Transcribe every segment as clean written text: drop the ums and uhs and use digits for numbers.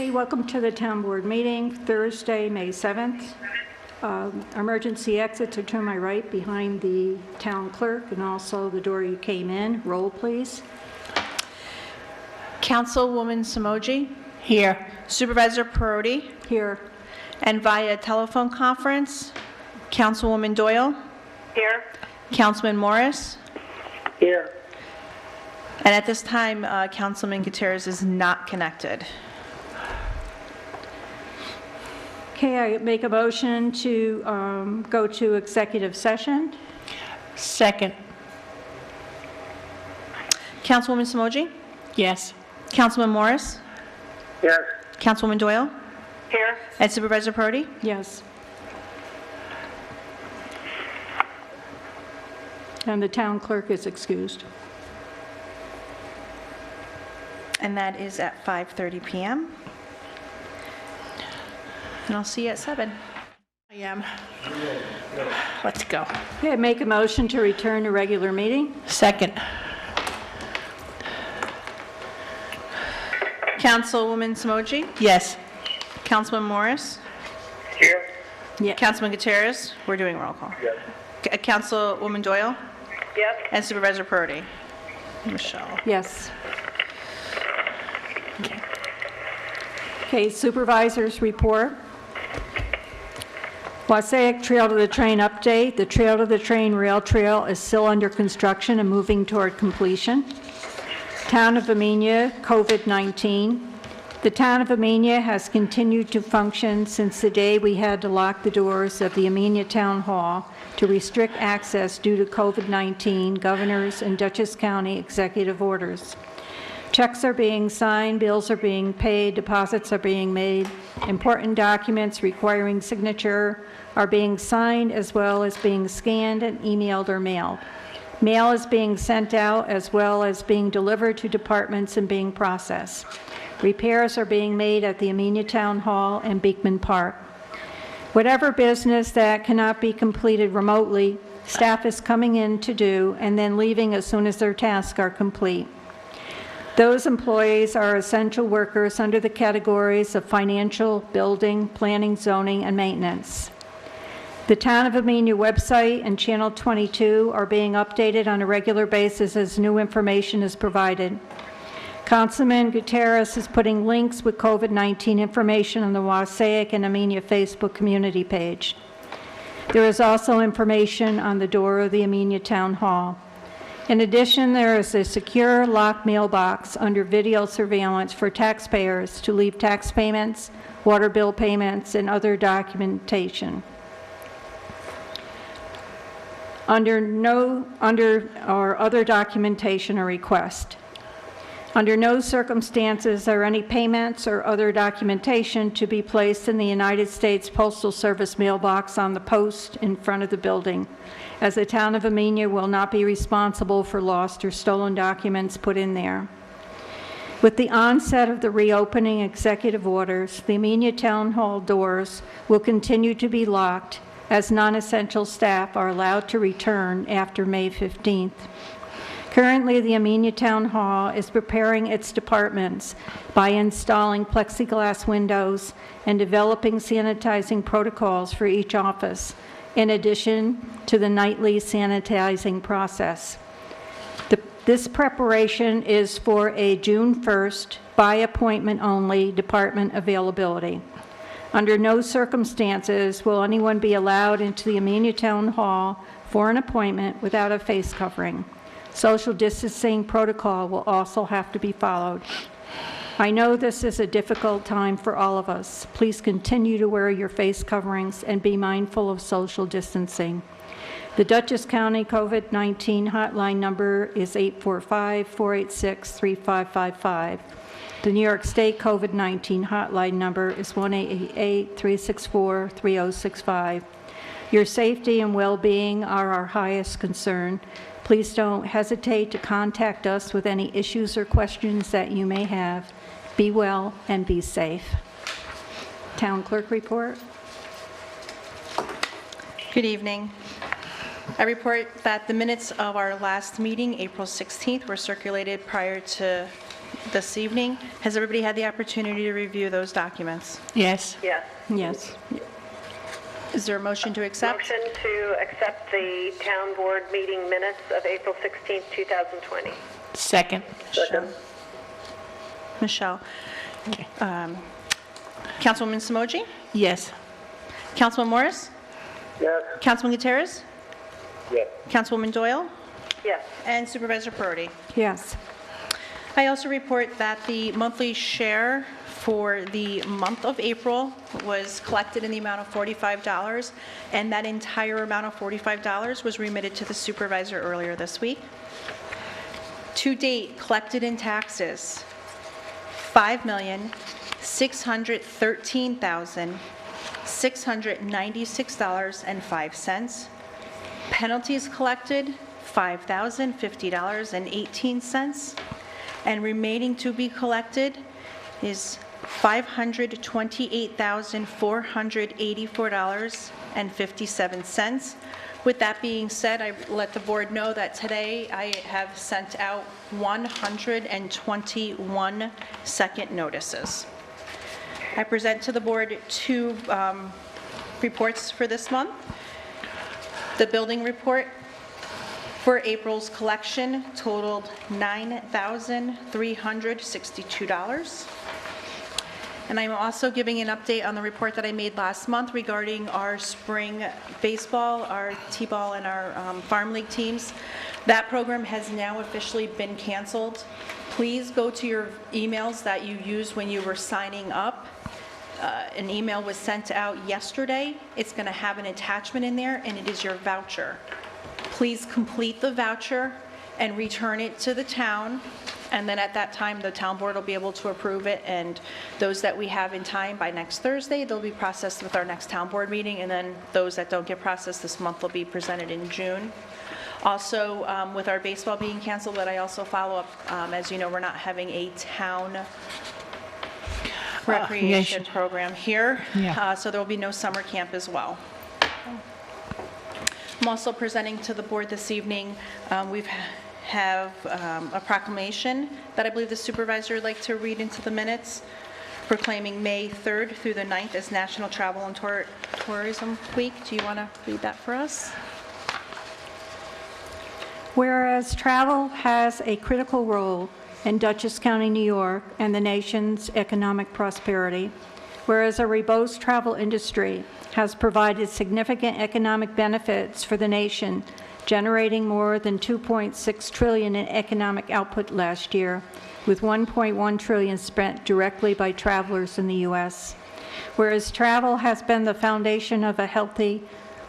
Hey, welcome to the town board meeting, Thursday, May 7th. Emergency exits are to my right behind the town clerk and also the door you came in. Roll, please. Councilwoman Samoji. Here. Supervisor Perotti. Here. And via telephone conference, Councilwoman Doyle. Here. Councilman Morris. Here. And at this time, Councilman Gutierrez is not connected. Okay, I make a motion to go to executive session. Second. Councilwoman Samoji. Yes. Councilman Morris. Yes. Councilwoman Doyle. Here. And Supervisor Perotti. Yes. And the town clerk is excused. And that is at 5:30 p.m. And I'll see you at 7. I am. Let's go. Okay, I make a motion to return to regular meeting. Second. Councilwoman Samoji. Yes. Councilman Morris. Here. Yeah. Councilman Gutierrez. We're doing roll call. Yes. Councilwoman Doyle. Yes. And Supervisor Perotti. Michelle. Yes. Okay. Okay, supervisors report. Wassaic Trail to the Train update. The Trail to the Train rail trail is still under construction and moving toward completion. Town of Amenia, COVID-19. The town of Amenia has continued to function since the day we had to lock the doors of the Amenia Town Hall to restrict access due to COVID-19 governor's and Dutchess County executive orders. Checks are being signed, bills are being paid, deposits are being made, important documents requiring signature are being signed as well as being scanned and emailed or mailed. Mail is being sent out as well as being delivered to departments and being processed. Repairs are being made at the Amenia Town Hall and Beekman Park. Whatever business that cannot be completed remotely, staff is coming in to do and then leaving as soon as their tasks are complete. Those employees are essential workers under the categories of financial, building, planning, zoning, and maintenance. The Town of Amenia website and Channel 22 are being updated on a regular basis as new information is provided. Councilman Gutierrez is putting links with COVID-19 information on the Wassaic and Amenia Facebook community page. There is also information on the door of the Amenia Town Hall. In addition, there is a secure locked mailbox under video surveillance for taxpayers to leave tax payments, water bill payments, and other documentation. Under other documentation or request. Under no circumstances are any payments or other documentation to be placed in the United States Postal Service mailbox on the post in front of the building, as the town of Amenia will not be responsible for lost or stolen documents put in there. With the onset of the reopening executive orders, the Amenia Town Hall doors will continue to be locked as non-essential staff are allowed to return after May 15th. Currently, the Amenia Town Hall is preparing its departments by installing plexiglass windows and developing sanitizing protocols for each office, in addition to the nightly sanitizing process. This preparation is for a June 1st, by appointment only, department availability. Under no circumstances will anyone be allowed into the Amenia Town Hall for an appointment without a face covering. Social distancing protocol will also have to be followed. I know this is a difficult time for all of us. Please continue to wear your face coverings and be mindful of social distancing. The Dutchess County COVID-19 hotline number is 845-486-3555. The New York State COVID-19 hotline number is 1-888-364-3065. Your safety and well-being are our highest concern. Please don't hesitate to contact us with any issues or questions that you may have. Be well and be safe. Town clerk report. Good evening. I report that the minutes of our last meeting, April 16th, were circulated prior to this evening. Has everybody had the opportunity to review those documents? Yes. Yes. Yes. Is there a motion to accept? Motion to accept the town board meeting minutes of April 16th, 2020. Second. Michelle. Okay. Councilwoman Samoji? Yes. Councilman Morris? Yes. Councilman Gutierrez? Yes. Councilwoman Doyle? Yes. And Supervisor Perotti. Yes. I also report that the monthly share for the month of April was collected in the amount of $45, and that entire amount of $45 was remitted to the supervisor earlier this week. To date, collected in taxes, $5,613,696.05. Penalties collected, $5,050.18. And remaining to be collected is $528,484.57. With that being said, I let the board know that today I have sent out 121 second notices. I present to the board two reports for this month. The building report for April's collection totaled $9,362. And I'm also giving an update on the report that I made last month regarding our spring baseball, our T-ball, and our farm league teams. That program has now officially been canceled. Please go to your emails that you used when you were signing up. An email was sent out yesterday. It's going to have an attachment in there, and it is your voucher. Please complete the voucher and return it to the town, and then at that time, the town board will be able to approve it, and those that we have in time by next Thursday, they'll be processed with our next town board meeting, and then those that don't get processed this month will be presented in June. Also, with our baseball being canceled, but I also follow up, as you know, we're not having a town recreation program here, Yeah. so there will be no summer camp as well. I'm also presenting to the board this evening, we have a proclamation that I believe the supervisor would like to read into the minutes, proclaiming May 3rd through the 9th as National Travel and Tourism Week. Do you want to read that for us? Whereas travel has a critical role in Dutchess County, New York, and the nation's economic prosperity, whereas a robust travel industry has provided significant economic benefits for the nation, generating more than $2.6 trillion in economic output last year, with $1.1 trillion spent directly by travelers in the U.S. Whereas travel has been the foundation of a healthy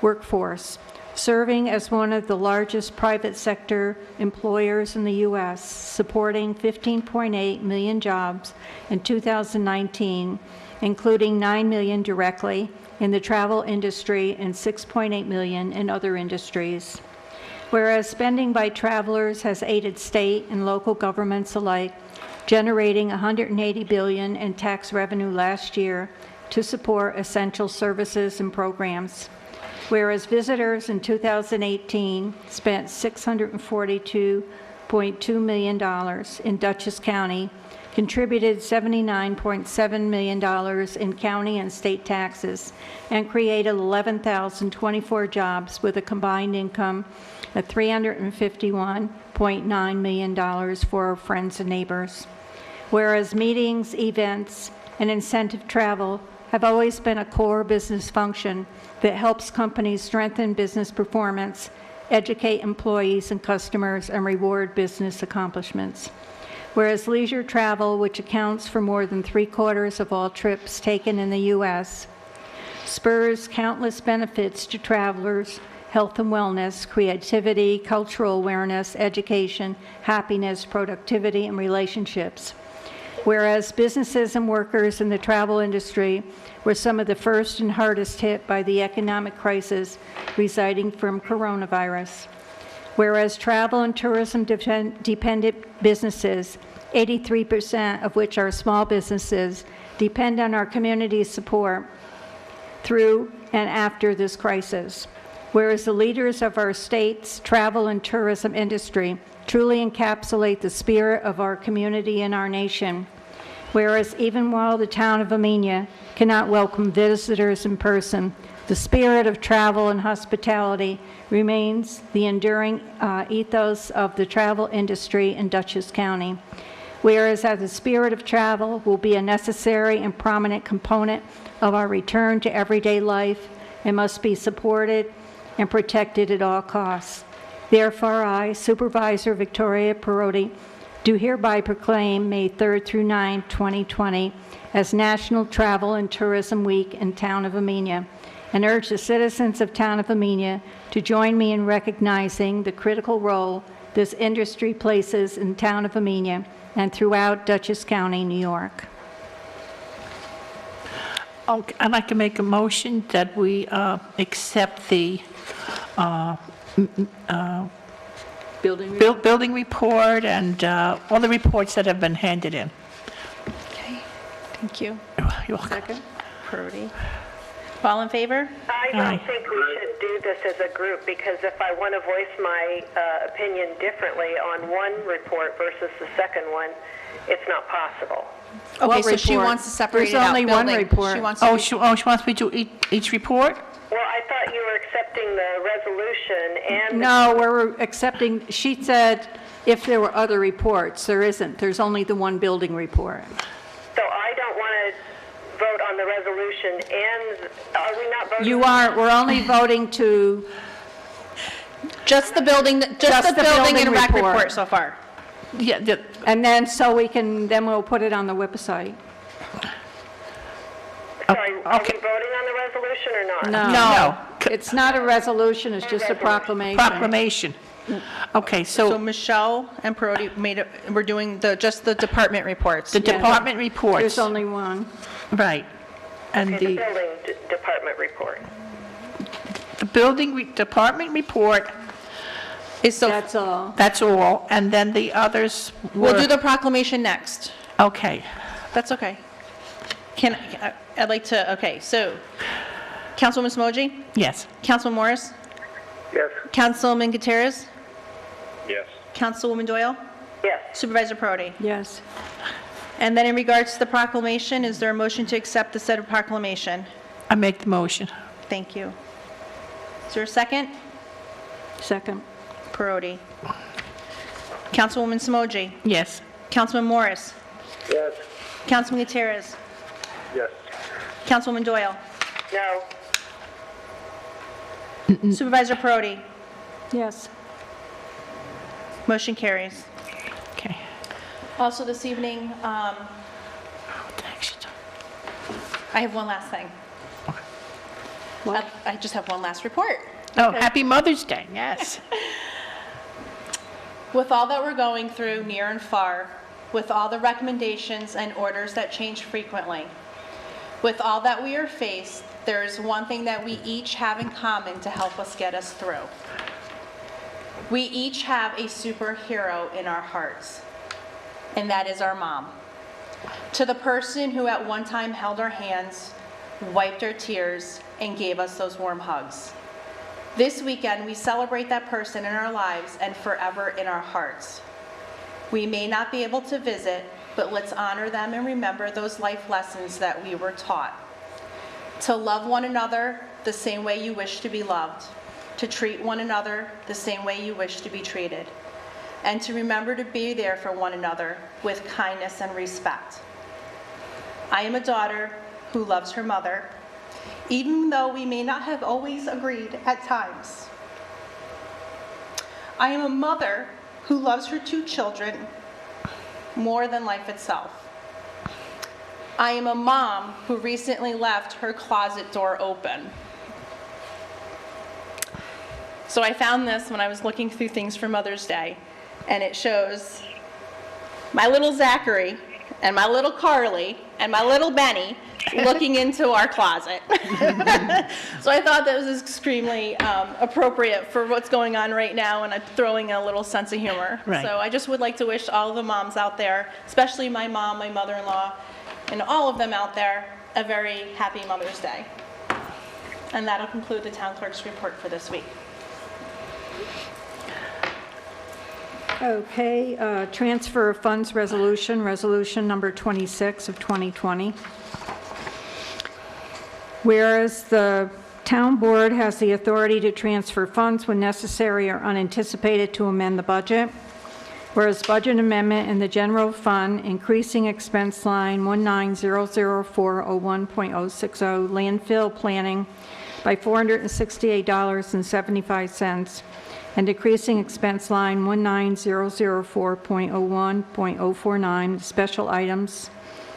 workforce, serving as one of the largest private sector employers in the U.S., supporting 15.8 million jobs in 2019, including 9 million directly in the travel industry and 6.8 million in other industries. Whereas spending by travelers has aided state and local governments alike, generating $180 billion in tax revenue last year to support essential services and programs. Whereas visitors in 2018 spent $642.2 million in Dutchess County, contributed $79.7 million in county and state taxes, and created 11,024 jobs with a combined income of $351.9 million for our friends and neighbors. Whereas meetings, events, and incentive travel have always been a core business function that helps companies strengthen business performance, educate employees and customers, and reward business accomplishments. Whereas leisure travel, which accounts for more than 3/4 of all trips taken in the U.S., spurs countless benefits to travelers, health and wellness, creativity, cultural awareness, education, happiness, productivity, and relationships. Whereas businesses and workers in the travel industry were some of the first and hardest hit by the economic crisis resulting from coronavirus. Whereas travel and tourism dependent businesses, 83% of which are small businesses, depend on our community's support through and after this crisis. Whereas the leaders of our state's travel and tourism industry truly encapsulate the spirit of our community and our nation. Whereas even while the town of Amenia cannot welcome visitors in person, the spirit of travel and hospitality remains the enduring ethos of the travel industry in Dutchess County. Whereas as the spirit of travel will be a necessary and prominent component of our return to everyday life and must be supported and protected at all costs. Therefore, I, Supervisor Victoria Perotti, do hereby proclaim May 3rd through 9th, 2020 as National Travel and Tourism Week in Town of Amenia, and urge the citizens of Town of Amenia to join me in recognizing the critical role this industry places in Town of Amenia and throughout Dutchess County, New York. Okay, I'd like to make a motion that we accept the building report and all the reports that have been handed in. Okay, thank you. You're welcome. Second, Perotti. All in favor? I don't think we should do this as a group, because if I want to voice my opinion differently on one report versus the second one, it's not possible. Okay, What so she report? wants to separate There's it out. only one Building. report. She wants to She wants me to each report? Well, I thought you were accepting the resolution and... No, we're accepting, she said if there were other reports. There isn't. There's only the one building report. So I don't want to vote on the resolution and... Are we not voting? You aren't. We're only voting to, just the building, just the building and rec report so far. Yeah, and then so we can, then we'll put it on the website. Sorry, are okay. we voting on the resolution or not? No. No. It's not a resolution, it's just a proclamation. proclamation. Okay, So so Michelle and Perotti made it, we're doing just the department reports. the department reports, There's only one. right. And Okay, the the building department report. department report, Is so, That's all. that's all. And then the others were... we'll do the proclamation next. Okay. That's okay. I'd like to, okay, so Councilwoman Smoji? Yes. Councilman Morris? Yes. Councilman Gutierrez? Yes. Councilwoman Doyle? Yes. Supervisor Perotti? Yes. And then in regards to the proclamation, is there a motion to accept the said proclamation? I make the motion. Thank you. Is there a second? Second. Perotti. Councilwoman Smoji? Yes. Councilman Morris? Yes. Councilman Gutierrez? Yes. Councilwoman Doyle? No. Supervisor Perotti? Yes. Motion carries. Okay. Also this evening, What the heck she doing? I have one last thing. What? I just have one last report. Oh, happy Mother's Day, yes. With all that we're going through near and far, with all the recommendations and orders that change frequently, with all that we are faced, there is one thing that we each have in common to help us get us through. We each have a superhero in our hearts, and that is our mom. To the person who at one time held our hands, wiped our tears, and gave us those warm hugs. This weekend, we celebrate that person in our lives and forever in our hearts. We may not be able to visit, but let's honor them and remember those life lessons that we were taught. To love one another the same way you wish to be loved. To treat one another the same way you wish to be treated. And to remember to be there for one another with kindness and respect. I am a daughter who loves her mother, even though we may not have always agreed at times. I am a mother who loves her two children more than life itself. I am a mom who recently left her closet door open. So I found this when I was looking through things for Mother's Day, and it shows my little Zachary and my little Carly and my little Benny looking into our closet. So I thought that was extremely appropriate for what's going on right now, and I'm throwing a little sense of humor. Right. So I just would like to wish all of the moms out there, especially my mom, my mother-in-law, and all of them out there, a very happy Mother's Day. And that'll conclude the town clerk's report for this week. Okay, transfer of funds resolution, resolution number 26 of 2020. Whereas the town board has the authority to transfer funds when necessary or unanticipated to amend the budget. Whereas budget amendment in the general fund, increasing expense line 1900401.060 landfill planning by $468.75, and decreasing expense line 19004.01.049 special items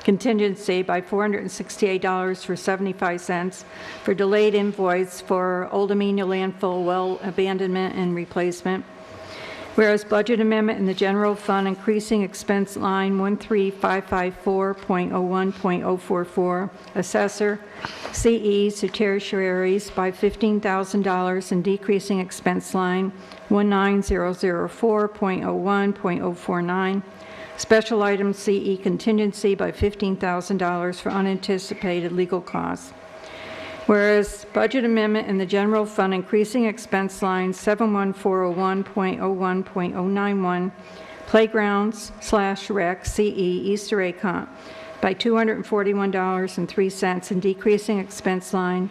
contingency by $468.75 for delayed invoice for Old Amenia landfill well abandonment and replacement. Whereas budget amendment in the general fund, increasing expense line 13554.01.044 assessor CEs to tertiaries by $15,000, and decreasing expense line 19004.01.049 special item CE contingency by $15,000 for unanticipated legal costs. Whereas budget amendment in the general fund, increasing expense line 71401.01.091 playgrounds/rec CE Easter egg hunt by $241.03, and decreasing expense line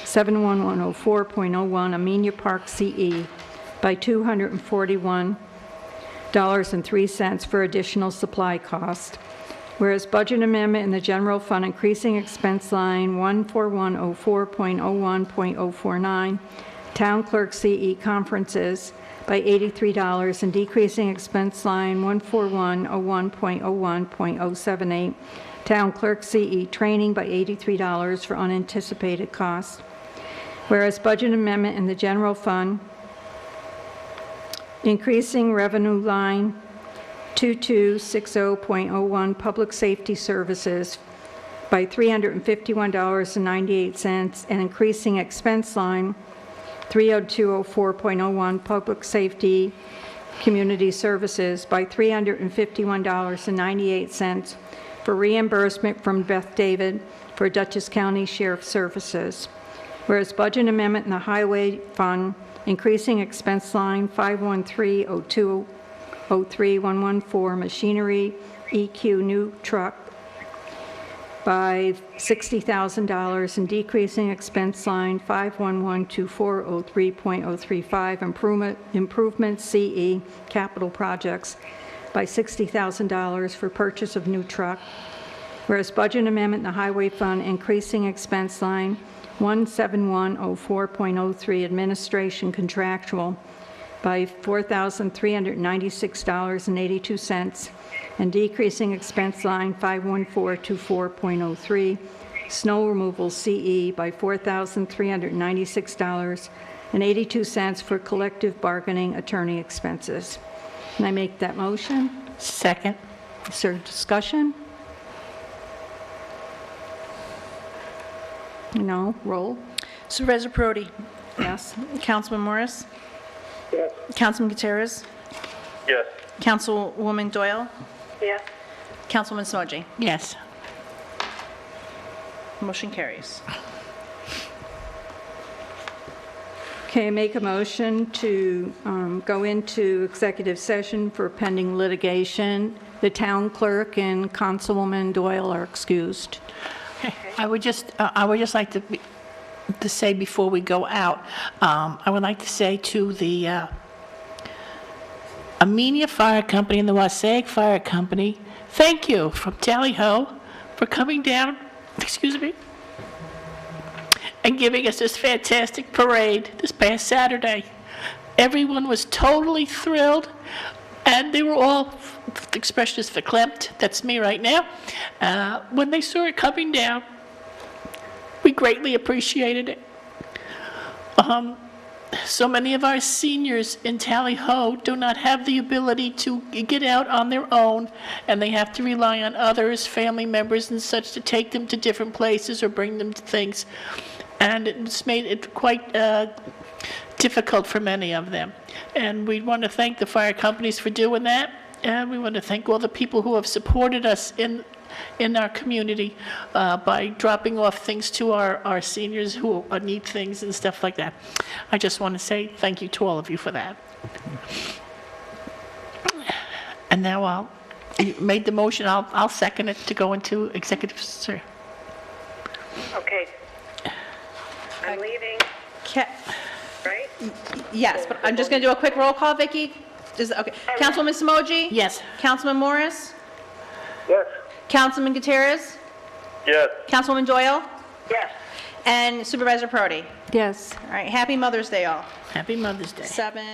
71104.01 Amenia Park CE by $241.03 for additional supply cost. Whereas budget amendment in the general fund, increasing expense line 14104.01.049 town clerk CE conferences by $83, and decreasing expense line 14101.01.078 town clerk CE training by $83 for unanticipated costs. Whereas budget amendment in the general fund, increasing revenue line 2260.01 public safety services by $351.98, and increasing expense line 30204.01 public safety community services by $351.98 for reimbursement from Beth David for Dutchess County Sheriff Services. Whereas budget amendment in the highway fund, increasing expense line 5130203.114 machinery EQ new truck by $60,000, and decreasing expense line 5112403.035 improvement CE capital projects by $60,000 for purchase of new truck. Whereas budget amendment in the highway fund, increasing expense line 17104.03 administration contractual by $4,396.82, and decreasing expense line 51424.03 snow removal CE by $4,396.82 for collective bargaining attorney expenses. Can I make that motion? Second. Is there discussion? No. Roll. Supervisor Perotti. Yes. Councilman Morris. Yes. Councilman Gutierrez. Yes. Councilwoman Doyle. Yes. Councilman Smoji. Yes. Motion carries. Okay, make a motion to go into executive session for pending litigation. The town clerk and Councilwoman Doyle are excused. Okay. I would just like to say before we go out, I would like to say to the Amenia Fire Company and the Wasaig Fire Company, thank you from Tally Ho for coming down, and giving us this fantastic parade this past Saturday. Everyone was totally thrilled, and they were all, the expression is verklempt, that's me right now, when they saw it coming down. We greatly appreciated it. So many of our seniors in Tally Ho do not have the ability to get out on their own, and they have to rely on others, family members and such, to take them to different places or bring them to things. And it's made it quite difficult for many of them. And we want to thank the fire companies for doing that. And we want to thank all the people who have supported us in in our community by dropping off things to our seniors who need things and stuff like that. I just want to say thank you to all of you for that. And now you made the motion, I'll second it to go into executive session. Okay. I'm leaving, right? Yes, but I'm just going to do a quick roll call, Vicki. Okay. Councilwoman Simoji? Yes. Councilman Morris? Yes. Councilman Gutierrez? Yes. Councilwoman Doyle? Yes. And Supervisor Prodi? Yes. All right, happy Mother's Day, all. Happy Mother's Day. 7.